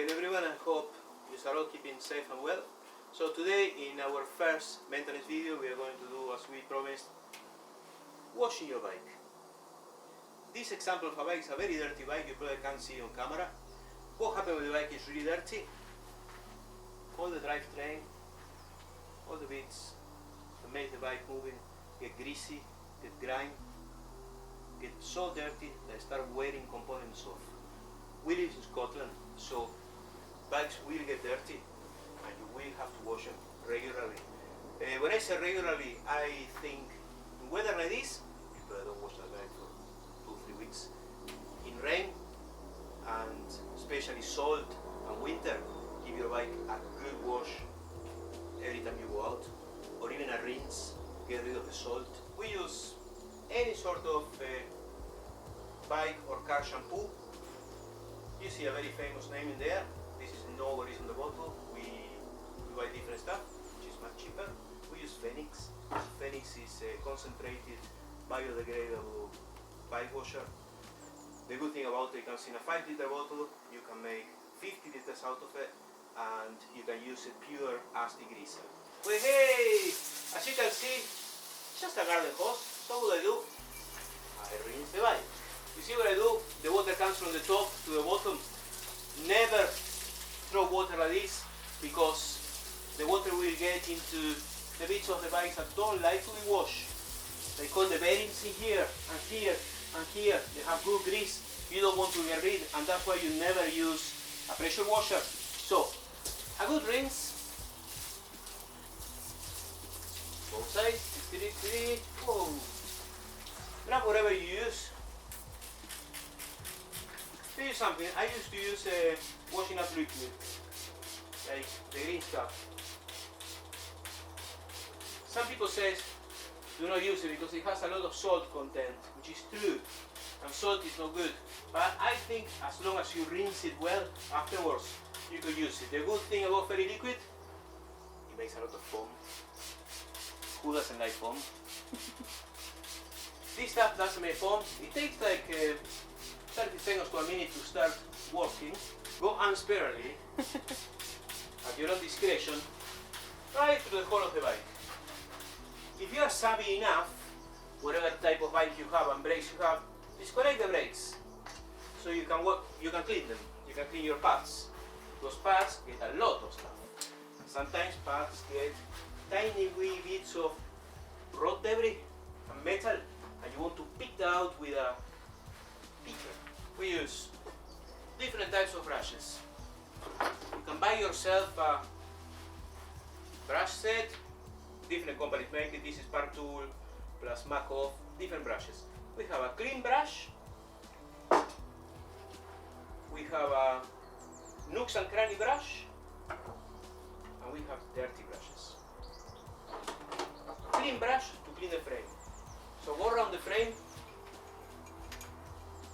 again everyone, I hope you are all keeping safe and well. So today in our first maintenance video we are going to do, as we promised, washing your bike. This example of a bike is a very dirty bike, you probably can't see on camera. What happened with the bike is really dirty. All the drivetrain, all the bits that make the bike moving get greasy, get grime, get so dirty that I start wearing components off. We live in Scotland, so bikes will get dirty and you will have to wash them regularly. When I say regularly, I think in weather like this, you better don't wash that bike for 2-3 weeks. In rain, and especially salt and winter, give your bike a good wash every time you go out, or even a rinse, get rid of the salt. We use any sort of bike or car shampoo. You see a very famous name in there. This is not what is on the bottle. We buy different stuff, which is much cheaper. We use Phoenix. Phoenix is a concentrated, biodegradable bike washer. The good thing about it comes in a 5-liter bottle. You can make 50 liters out of it, and you can use it pure as degreaser. Well, hey! As you can see, just a garden hose. So what I do? I rinse the bike. You see what I do? The water comes from the top to the bottom. Never throw water like this, because the water will get into the bits of the bike that don't like to be washed. They call the bearings in here and here and here. They have good grease. You don't want to get rid, and that's why you never use a pressure washer. So, a good rinse. Both sides. Whoa. Grab whatever you use. To use something, I used to use washing up liquid, like the green stuff. Some people say do not use it because it has a lot of salt content, which is true, and salt is not good. But I think as long as you rinse it well afterwards, you could use it. The good thing about Fairy Liquid, it makes a lot of foam. Who doesn't like foam? This stuff doesn't make foam. It takes like 30 seconds to a minute to start working. Go unsparingly, at your own discretion, right through the whole of the bike. If you are savvy enough, whatever type of bike you have and brakes you have, disconnect the brakes so you can clean them. You can clean your pads. Those pads get a lot of stuff. Sometimes pads get tiny wee bits of road debris and metal, and you want to pick that out with a picker. We use different types of brushes. You can buy yourself a brush set. Different companies make it. This is Spark Tool plus Makov, different brushes. We have a clean brush. We have a nooks and cranny brush. And we have dirty brushes. Clean brush to clean the frame. So go around the frame.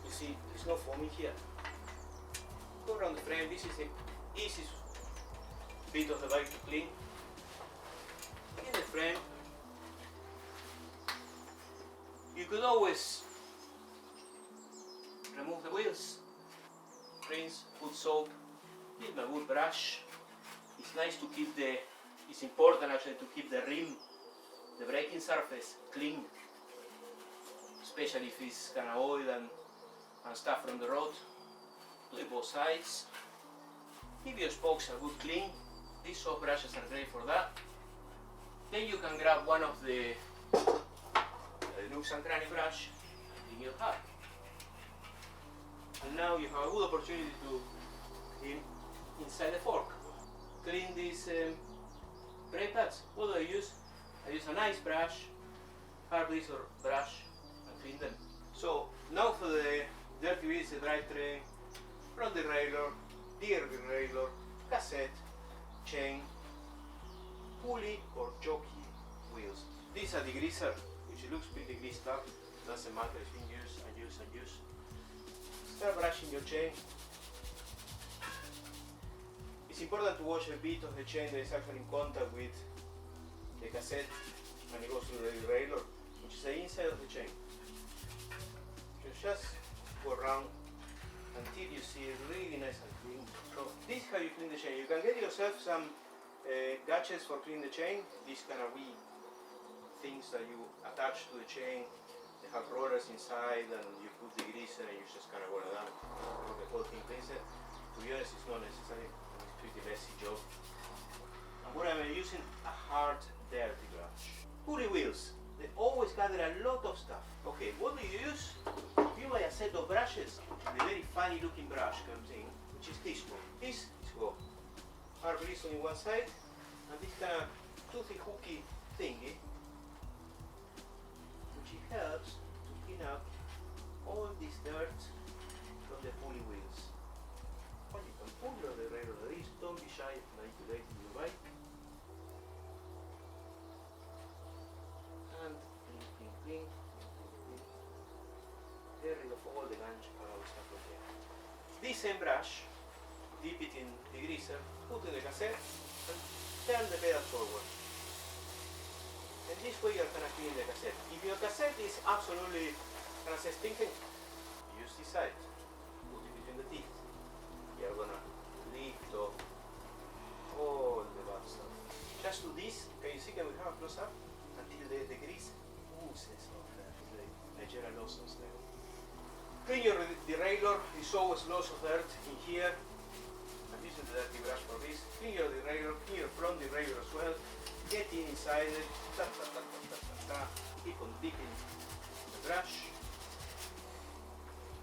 You see, there's no foam in here. Go around the frame. This is the easiest bit of the bike to clean. In the frame, you could always remove the wheels, rinse, put soap, use my wood brush. It's nice to keep it's important actually to keep the rim, the braking surface clean, especially if it's kind of oil and stuff from the road. Do it both sides. Give your spokes a good clean. These soft brushes are great for that. Then you can grab one of the nooks and cranny brush in your hat. And now you have a good opportunity to clean inside the fork. Clean these brake pads. What do I use? I use a nice brush, hard bristle brush, and clean them. So now for the dirty bits, the drivetrain, front derailleur, rear derailleur, cassette, chain, pulley or jockey wheels. These are degreaser, which looks pretty greased up. Doesn't matter if you use and use and use. Start brushing your chain. It's important to wash a bit of the chain that is actually in contact with the cassette and it goes to the derailleur, which is the inside of the chain. You just go around until you see it really nice and clean. So this the chain. You can get yourself some gadgets for cleaning the chain. These kind of wee things that you attach to the chain. They have rollers inside, and you put the grease in, and you just kind of roll it down. The whole thing cleans it. To be honest, it's not necessary. It's a pretty messy job. And what I'm using a hard, dirty brush. Pulley wheels. They always gather a lot of stuff. Okay, what do you use? You buy a set of brushes. The very funny looking brush comes in, which is this one. This is got hard bristle on one side, and this kind of toothy hooky thingy, which it helps to clean up all this dirt from the pulley wheels. Well, you can pull your derailleur like this. Don't be shy of manipulating your bike. And clean. Get rid of all the ganj and all the stuff from there. This same brush, dip it in the greaser, put in the cassette, and turn the pedal forward. And this way you're gonna clean the cassette. If your cassette is absolutely stinking, use this side. Put it between the teeth. You're gonna lift off all the bad stuff. Just do this. Can you see? Can we have a close up? Until the grease oozes off there. Like Nigella Lawson's there. Clean your derailleur. There's always lots of dirt in here. I'm using the dirty brush for this. Clean your derailleur. Clean your front derailleur as well. Get in inside it. Ta, ta, ta, ta, ta, ta, ta. Keep on dipping the brush.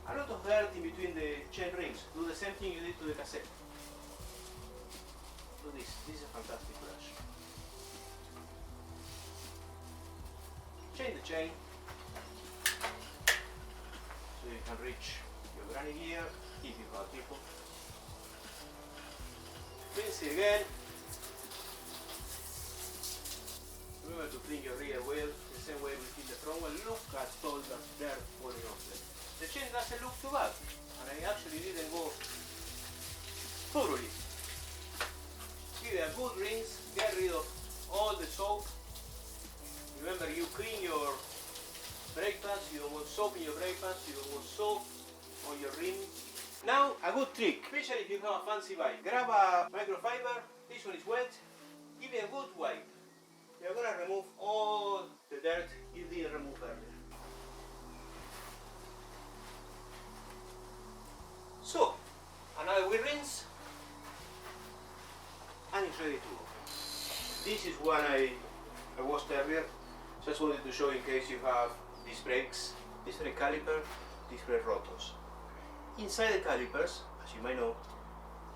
A lot of dirt in between the chain rings. Do the same thing you did to the cassette. Do this. This is a fantastic brush. Change the chain so you can reach your granny gear if you have people. Rinse it again. Remember to clean your rear wheel the same way we clean the front wheel. Look at all that dirt falling off there. The chain doesn't look too bad, and I actually didn't go thoroughly. Give it a good rinse, get rid of all the soap. Remember, you clean your brake pads, you don't want soap in your brake pads, you don't want soap on your rim. Now, a good trick, especially if you have a fancy bike. Grab a microfiber, this one is wet, give it a good wipe. You're going to remove all the dirt you didn't remove earlier. So, another wheel rinse, and it's ready to go. This is one I washed earlier. Just wanted to show in case you have disc brakes, disc brake caliper, disc brake rotors. Inside the calipers, as you might know,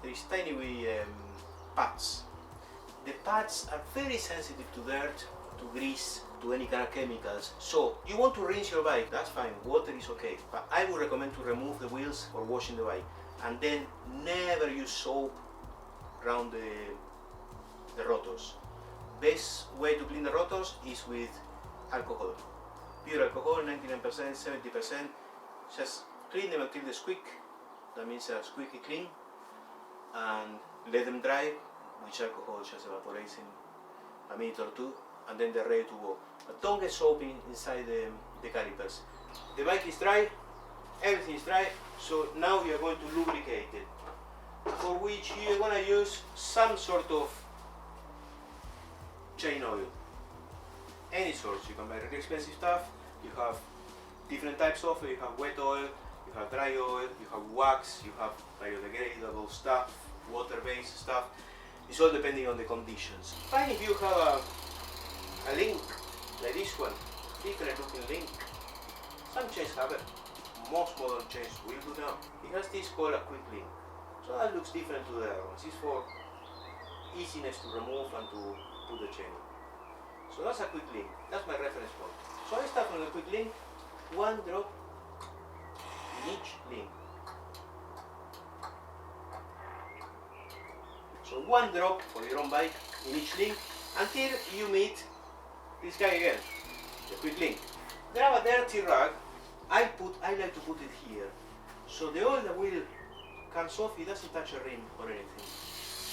there is tiny wee pads. The pads are very sensitive to dirt, to grease, to any kind of chemicals. So you want to rinse your bike, that's fine, water is okay. But I would recommend to remove the wheels for washing the bike. And then never use soap around the rotors. Best way to clean the rotors is with alcohol. Pure alcohol, 99%, 70%. Just clean them until they squeak. That means they're squeaky clean. And let them dry, which alcohol just evaporates in a minute or two, and then they're ready to go. But don't get soap inside the calipers. The bike is dry, everything is dry, so now you're going to lubricate it. For which you're going to use some sort of chain oil. Any sort. You can buy really expensive stuff. You have different types of it. You have wet oil, you have dry oil, you have wax, you have biodegradable stuff, water-based stuff. It's all depending on the conditions. Fine if you have a link like this one, different looking link. Some chains have it. Most modern chains will do now. It has this called a quick link. So that looks different to the other ones. It's for easiness to remove and to put the chain in. So that's a quick link. That's my reference point. So I start from the quick link, one drop in each link. So one drop for your own bike in each link until you meet this guy again, the quick link. Grab a dirty rag. I like to put it here. So the oil that will comes off, it doesn't touch a rim or anything.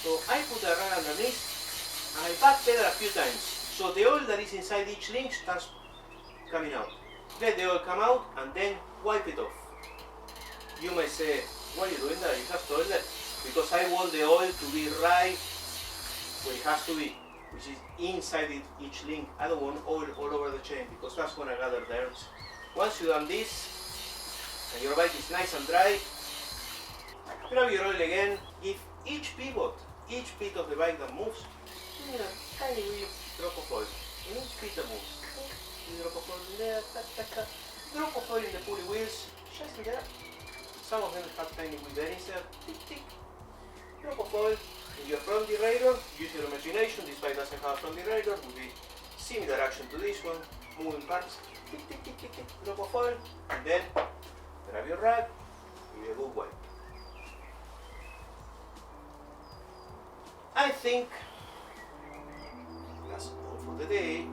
So I put a rag underneath and I backpedal a few times. So the oil that is inside each link starts coming out. Let the oil come out and then wipe it off. You may say, why are you doing that? You have toilet. because I want the oil to be right where it has to be, which is inside each link. I don't want oil all over the chain because that's going to gather dirt. Once you've done this, and your bike is nice and dry, grab your oil again. If each pivot, each bit of the bike that moves, give me a tiny wee drop of oil. In each bit that moves. A drop of oil in there, drop of oil in the pulley wheels, just in there. Some of them have tiny wee bearings there. Tick, tick. Drop of oil in your front derailleur. Use your imagination. This bike doesn't have a front derailleur. Will be similar action to this one. Moving parts. Tick, tick, tick, tick, tick. Drop of oil. And then grab your rag. Give it a good wipe. I think that's all for today.